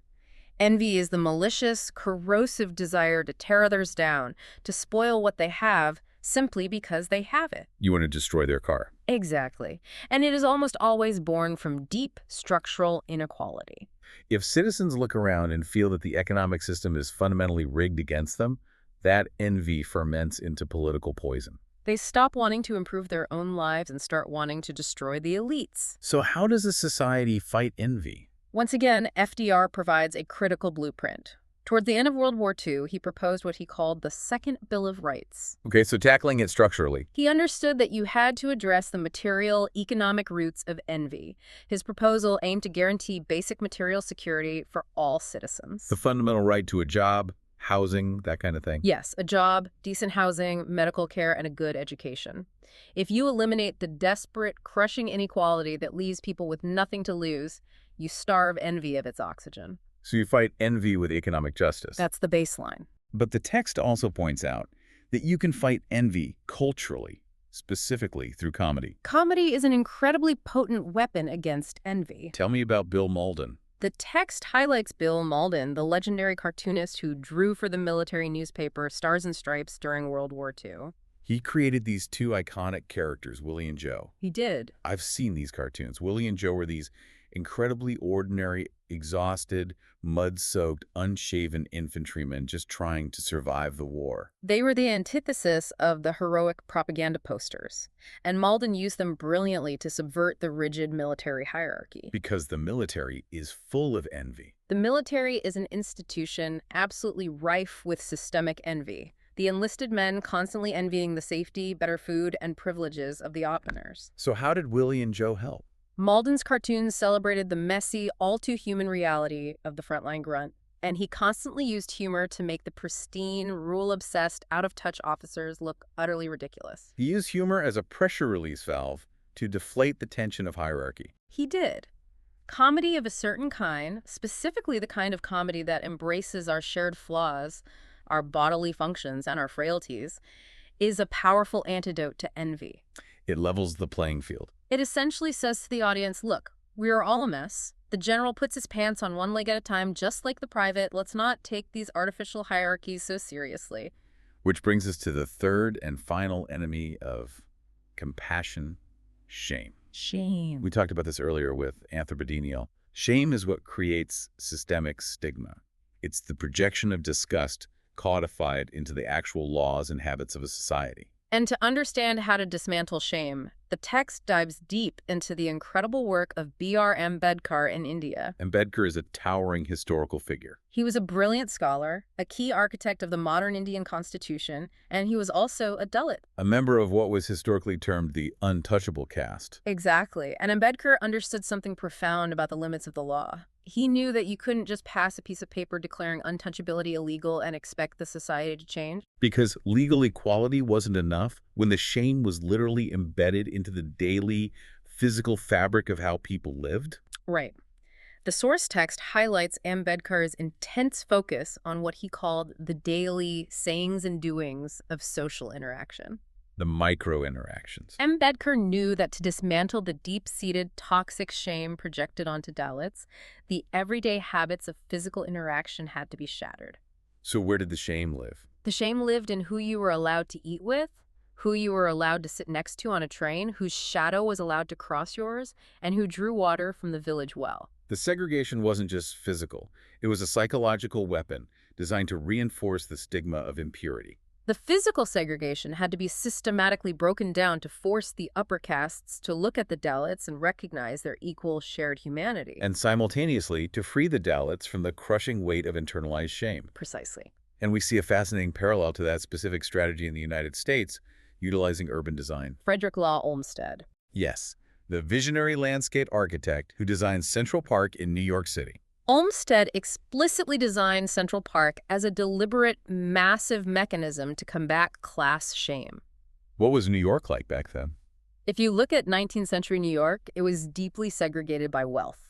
Envy is the malicious, corrosive desire to tear others down, to spoil what they have simply because they have it.
You want to destroy their car.
Exactly. And it is almost always born from deep structural inequality.
If citizens look around and feel that the economic system is fundamentally rigged against them, that envy ferments into political poison.
They stop wanting to improve their own lives and start wanting to destroy the elites.
So how does a society fight envy?
Once again, FDR provides a critical blueprint. Toward the end of World War II, he proposed what he called the Second Bill of Rights.
Okay, so tackling it structurally.
He understood that you had to address the material, economic roots of envy. His proposal aimed to guarantee basic material security for all citizens.
The fundamental right to a job, housing, that kind of thing?
Yes, a job, decent housing, medical care, and a good education. If you eliminate the desperate, crushing inequality that leaves people with nothing to lose, you starve envy of its oxygen.
So you fight envy with economic justice.
That's the baseline.
But the text also points out that you can fight envy culturally, specifically through comedy.
Comedy is an incredibly potent weapon against envy.
Tell me about Bill Malden.
The text highlights Bill Malden, the legendary cartoonist who drew for the military newspaper Stars and Stripes during World War II.
He created these two iconic characters, Willie and Joe.
He did.
I've seen these cartoons. Willie and Joe were these incredibly ordinary, exhausted, mud-soaked, unshaven infantrymen just trying to survive the war.
They were the antithesis of the heroic propaganda posters, and Malden used them brilliantly to subvert the rigid military hierarchy.
Because the military is full of envy.
The military is an institution absolutely rife with systemic envy. The enlisted men constantly envying the safety, better food, and privileges of the opponents.
So how did Willie and Joe help?
Malden's cartoons celebrated the messy, all-too-human reality of the frontline grunt, and he constantly used humor to make the pristine, rule-obsessed, out-of-touch officers look utterly ridiculous.
He used humor as a pressure release valve to deflate the tension of hierarchy.
He did. Comedy of a certain kind, specifically the kind of comedy that embraces our shared flaws, our bodily functions, and our frailties, is a powerful antidote to envy.
It levels the playing field.
It essentially says to the audience, look, we are all a mess. The general puts his pants on one leg at a time, just like the private. Let's not take these artificial hierarchies so seriously.
Which brings us to the third and final enemy of compassion, shame.
Shame.
We talked about this earlier with anthropodenial. Shame is what creates systemic stigma. It's the projection of disgust codified into the actual laws and habits of a society.
And to understand how to dismantle shame, the text dives deep into the incredible work of B.R. Ambedkar in India.
Ambedkar is a towering historical figure.
He was a brilliant scholar, a key architect of the modern Indian constitution, and he was also a Dalit.
A member of what was historically termed the untouchable caste.
Exactly. And Ambedkar understood something profound about the limits of the law. He knew that you couldn't just pass a piece of paper declaring untouchability illegal and expect the society to change.
Because legal equality wasn't enough when the shame was literally embedded into the daily physical fabric of how people lived.
Right. The source text highlights Ambedkar's intense focus on what he called the daily sayings and doings of social interaction.
The micro-interactions.
Ambedkar knew that to dismantle the deep-seated toxic shame projected onto Dalits, the everyday habits of physical interaction had to be shattered.
So where did the shame live?
The shame lived in who you were allowed to eat with, who you were allowed to sit next to on a train, whose shadow was allowed to cross yours, and who drew water from the village well.
The segregation wasn't just physical. It was a psychological weapon designed to reinforce the stigma of impurity.
The physical segregation had to be systematically broken down to force the upper castes to look at the Dalits and recognize their equal shared humanity.
And simultaneously to free the Dalits from the crushing weight of internalized shame.
Precisely.
And we see a fascinating parallel to that specific strategy in the United States, utilizing urban design.
Frederick Law Olmsted.
Yes, the visionary landscape architect who designed Central Park in New York City.
Olmsted explicitly designed Central Park as a deliberate, massive mechanism to combat class shame.
What was New York like back then?
If you look at 19th century New York, it was deeply segregated by wealth.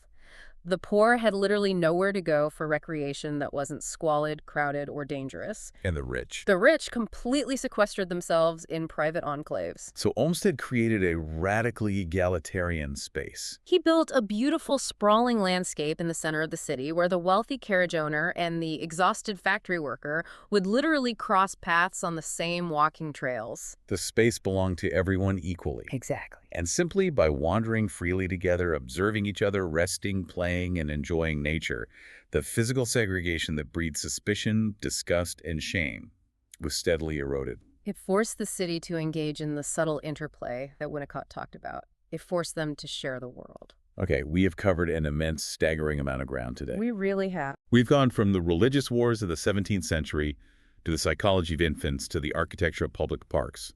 The poor had literally nowhere to go for recreation that wasn't squalid, crowded, or dangerous.
And the rich.
The rich completely sequestered themselves in private enclaves.
So Olmsted created a radically egalitarian space.
He built a beautiful, sprawling landscape in the center of the city where the wealthy carriage owner and the exhausted factory worker would literally cross paths on the same walking trails.
The space belonged to everyone equally.
Exactly.
And simply by wandering freely together, observing each other, resting, playing, and enjoying nature, the physical segregation that breeds suspicion, disgust, and shame was steadily eroded.
It forced the city to engage in the subtle interplay that Winnicott talked about. It forced them to share the world.
Okay, we have covered an immense, staggering amount of ground today.
We really have.
We've gone from the religious wars of the 17th century to the psychology of infants to the architecture of public parks.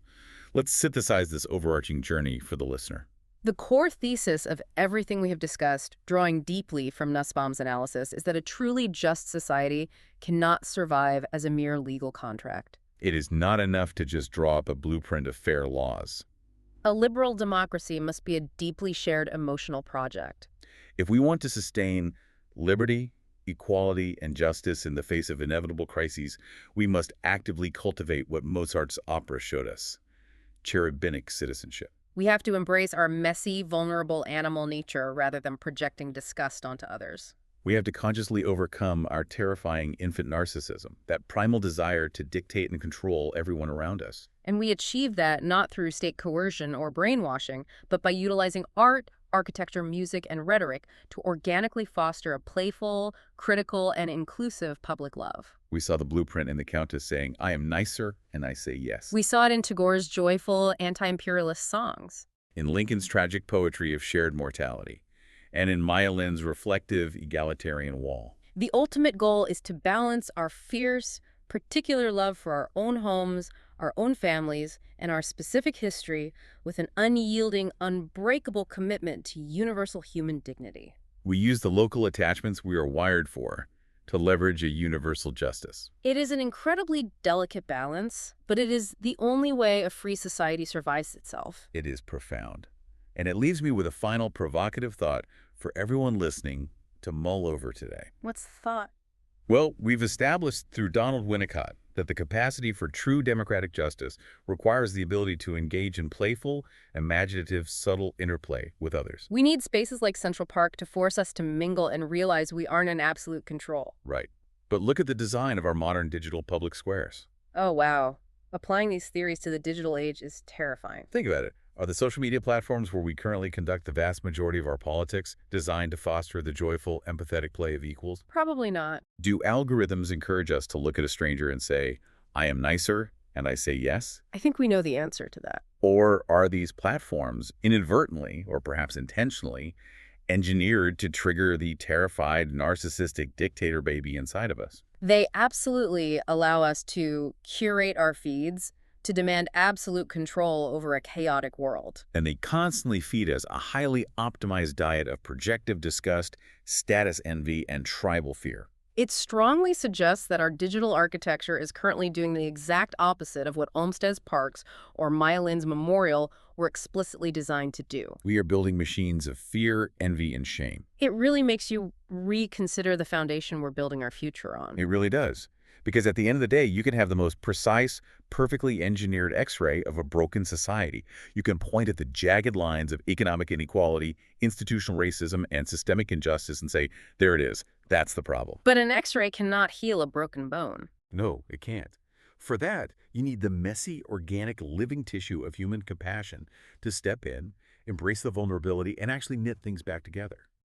Let's synthesize this overarching journey for the listener.
The core thesis of everything we have discussed, drawing deeply from Nussbaum's analysis, is that a truly just society cannot survive as a mere legal contract.
It is not enough to just draw up a blueprint of fair laws.
A liberal democracy must be a deeply shared emotional project.
If we want to sustain liberty, equality, and justice in the face of inevitable crises, we must actively cultivate what Mozart's opera showed us: cherubic citizenship.
We have to embrace our messy, vulnerable animal nature rather than projecting disgust onto others.
We have to consciously overcome our terrifying infant narcissism, that primal desire to dictate and control everyone around us.
And we achieve that not through state coercion or brainwashing, but by utilizing art, architecture, music, and rhetoric to organically foster a playful, critical, and inclusive public love.
We saw the blueprint in the Countess saying, "I am nicer, and I say yes."
We saw it in Tagore's joyful, anti-imperialist songs.
In Lincoln's tragic poetry of shared mortality, and in Maya Lin's reflective, egalitarian wall.
The ultimate goal is to balance our fierce, particular love for our own homes, our own families, and our specific history with an unyielding, unbreakable commitment to universal human dignity.
We use the local attachments we are wired for to leverage a universal justice.
It is an incredibly delicate balance, but it is the only way a free society survives itself.
It is profound. And it leaves me with a final provocative thought for everyone listening to mull over today.
What's the thought?
Well, we've established through Donald Winnicott that the capacity for true democratic justice requires the ability to engage in playful, imaginative, subtle interplay with others.
We need spaces like Central Park to force us to mingle and realize we aren't in absolute control.
Right. But look at the design of our modern digital public squares.
Oh, wow. Applying these theories to the digital age is terrifying.
Think about it. Are the social media platforms where we currently conduct the vast majority of our politics designed to foster the joyful, empathetic play of equals?
Probably not.
Do algorithms encourage us to look at a stranger and say, "I am nicer," and I say yes?
I think we know the answer to that.
Or are these platforms inadvertently, or perhaps intentionally, engineered to trigger the terrified, narcissistic dictator baby inside of us?
They absolutely allow us to curate our feeds, to demand absolute control over a chaotic world.
And they constantly feed us a highly optimized diet of projective disgust, status envy, and tribal fear.
It strongly suggests that our digital architecture is currently doing the exact opposite of what Olmsted's Parks or Maya Lin's Memorial were explicitly designed to do.
We are building machines of fear, envy, and shame.
It really makes you reconsider the foundation we're building our future on.
It really does. Because at the end of the day, you can have the most precise, perfectly engineered X-ray of a broken society. You can point at the jagged lines of economic inequality, institutional racism, and systemic injustice and say, there it is. That's the problem.
But an X-ray cannot heal a broken bone.
No, it can't. For that, you need the messy, organic, living tissue of human compassion to step in, embrace the vulnerability, and actually knit things back together.